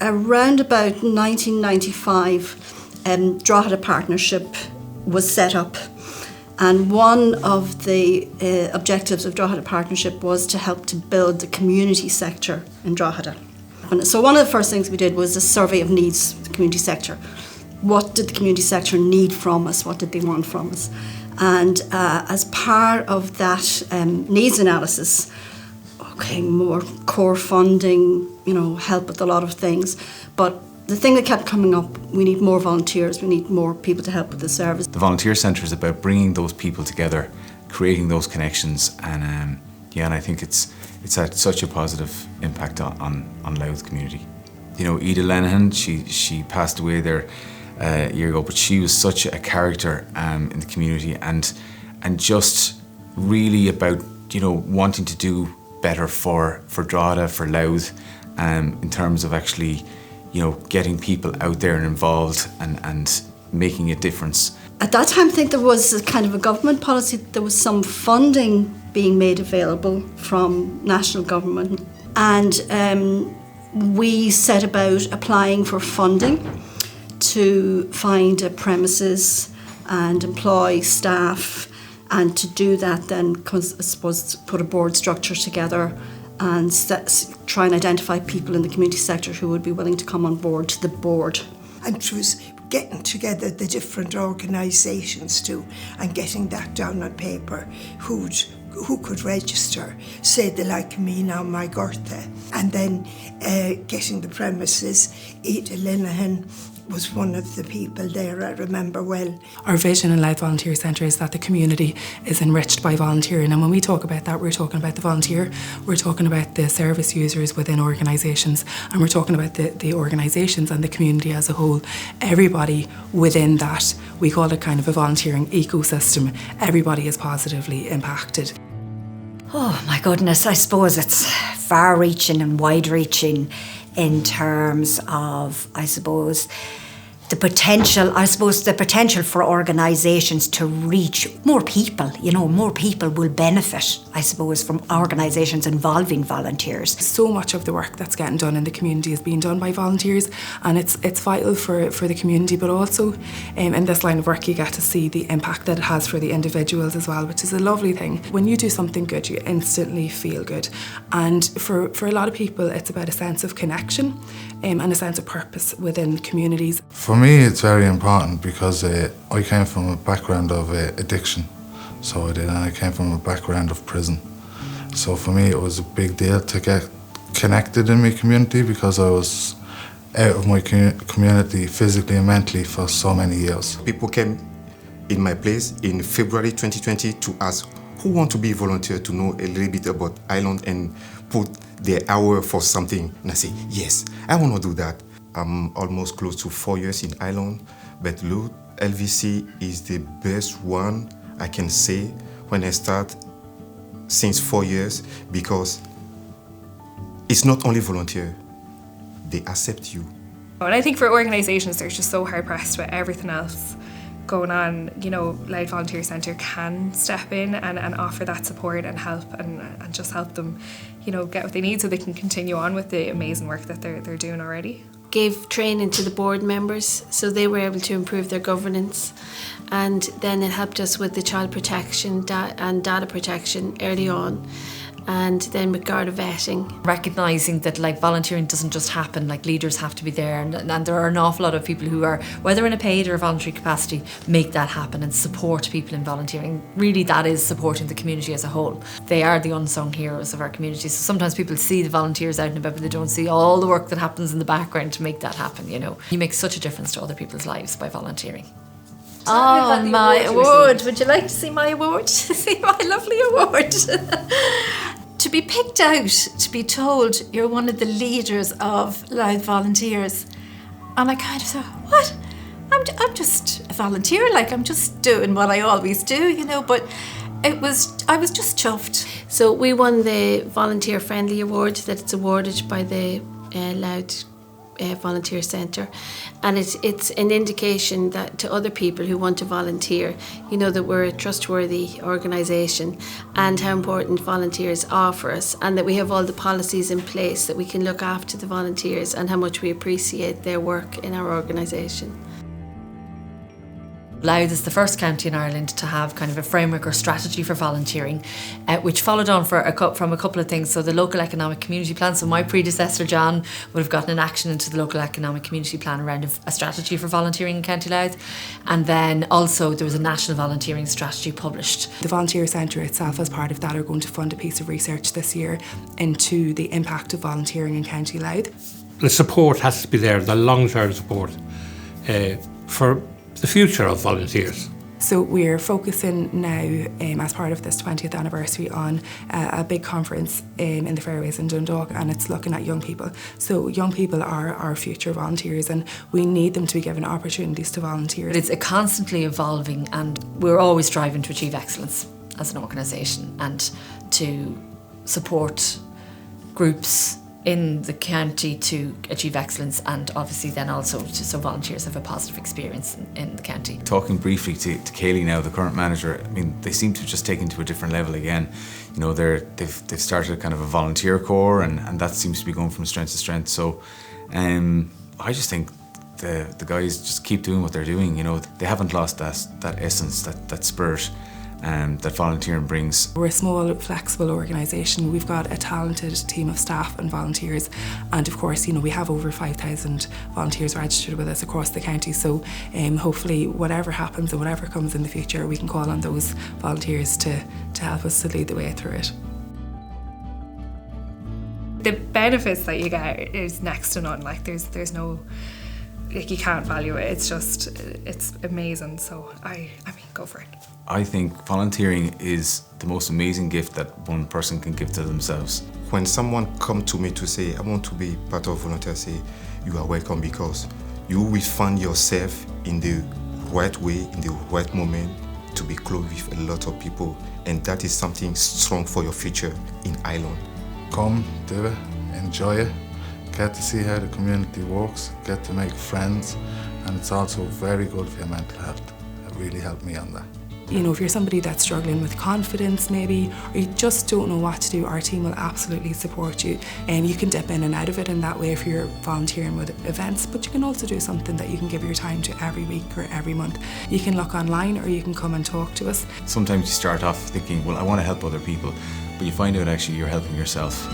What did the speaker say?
Around about 1995, Drogheda Partnership was set up, and one of the objectives of Drogheda Partnership was to help to build the community sector in Drogheda. And so one of the first things we did was a survey of needs of the community sector. What did the community sector need from us? What did they want from us? And as part of that needs analysis, more core funding, help with a lot of things. But the thing that kept coming up, we need more volunteers, we need more people to help with the service. The Volunteer Centre is about bringing those people together, creating those connections, and and I think it's had such a positive impact on Louth community. Ida Lenihan, she passed away there a year ago, but she was such a character in the community, and just really about wanting to do better for Drogheda, for Louth, in terms of actually getting people out there and involved and making a difference. At that time, I think there was a kind of a government policy. There was some funding being made available from national government, and we set about applying for funding to find a premises and employ staff, and to do that then, because I suppose, put a board structure together and try and identify people in the community sector who would be willing to come on board to the board. And it was getting together the different organisations too, and getting that down on paper, who could register, say the like of me now, my Gortha, and then getting the premises. Ida Linehan was one of the people there, I remember well. Our vision in Louth Volunteer Centre is that the community is enriched by volunteering, and when we talk about that, we're talking about the volunteer, we're talking about the service users within organisations, and we're talking about the organisations and the community as a whole. Everybody within that, we call it kind of a volunteering ecosystem, everybody is positively impacted. Oh my goodness, I suppose it's far-reaching and wide-reaching in terms of, the potential for organisations to reach more people. More people will benefit, from organisations involving volunteers. So much of the work that's getting done in the community is being done by volunteers, and it's vital for the community, but also in this line of work you get to see the impact that it has for the individuals as well, which is a lovely thing. When you do something good, you instantly feel good, and for a lot of people it's about a sense of connection and a sense of purpose within communities. For me, it's very important because I came from a background of addiction, so I did, and I came from a background of prison. So for me, it was a big deal to get connected in my community, because I was out of my community physically and mentally for so many years. People came in my place in February 2020 to ask who want to be a volunteer to know a little bit about Ireland and put their hour for something. And I say, yes, I want to do that. I'm almost close to 4 years in Ireland, but Louth LVC is the best one I can say when I start since 4 years, because it's not only volunteer, they accept you. And I think for organisations, they're just so hard pressed with everything else going on. Louth Volunteer Centre can step in and offer that support and help, and just help them, get what they need so they can continue on with the amazing work that they're doing already. Gave training to the board members so they were able to improve their governance, and then it helped us with the child protection and data protection early on, and then with Garda vetting. Recognising that volunteering doesn't just happen, leaders have to be there, and there are an awful lot of people who are, whether in a paid or a voluntary capacity, make that happen and support people in volunteering. Really, that is supporting the community as a whole. They are the unsung heroes of our community. So sometimes people see the volunteers out and about, but they don't see all the work that happens in the background to make that happen. You make such a difference to other people's lives by volunteering. Oh, my award. Would you like to see my award? See my lovely award. To be picked out, to be told you're one of the leaders of Louth Volunteers. And I kind of thought, what? I'm just a volunteer, I'm just doing what I always do, but I was just chuffed. So we won the Volunteer Friendly Award, that it's awarded by the Louth volunteer centre, and it's an indication that to other people who want to volunteer, you know, that we're a trustworthy organisation and how important volunteers are for us, and that we have all the policies in place that we can look after the volunteers and how much we appreciate their work in our organisation. Louth is the first county in Ireland to have kind of a framework or strategy for volunteering, which followed on from a couple of things. So the local economic community plan. So my predecessor, John, would have gotten an action into the local economic community plan around a strategy for volunteering in County Louth. And then also there was a national volunteering strategy published. The Volunteer Centre itself, as part of that, are going to fund a piece of research this year into the impact of volunteering in County Louth. The support has to be there, the long-term support for the future of volunteers. So we're focusing now, as part of this 20th anniversary, on a big conference in the Fairways in Dundalk, and it's looking at young people. So young people are our future volunteers, and we need them to be given opportunities to volunteer. It's a constantly evolving, and we're always striving to achieve excellence as an organisation and to support groups in the county to achieve excellence, and obviously then also so volunteers have a positive experience in the county. Talking briefly to Kaylee now, the current manager, I mean, they seem to have just taken to a different level again. You know, they've started kind of a volunteer corps, and that seems to be going from strength to strength. So I just think the guys just keep doing what they're doing. You know, they haven't lost that essence, that spirit that volunteering brings. We're a small, flexible organisation. We've got a talented team of staff and volunteers, and of course, you know, we have over 5,000 volunteers registered with us across the county. So hopefully, whatever happens and whatever comes in the future, we can call on those volunteers to help us to lead the way through it. The benefits that you get is next to none. Like there's no, like, you can't value it. It's amazing. So I mean, go for it. I think volunteering is the most amazing gift that one person can give to themselves. When someone come to me to say, I want to be part of volunteer, say, you are welcome, because you will find yourself in the right way, in the right moment, to be close with a lot of people, and that is something strong for your future in Ireland. Come, do it, enjoy it, get to see how the community works, get to make friends, and it's also very good for your mental health. It really helped me on that. You know, if you're somebody that's struggling with confidence maybe, or you just don't know what to do, our team will absolutely support you. And you can dip in and out of it in that way if you're volunteering with events, but you can also do something that you can give your time to every week or every month. You can look online, or you can come and talk to us. Sometimes you start off thinking, well, I want to help other people, but you find out actually you're helping yourself.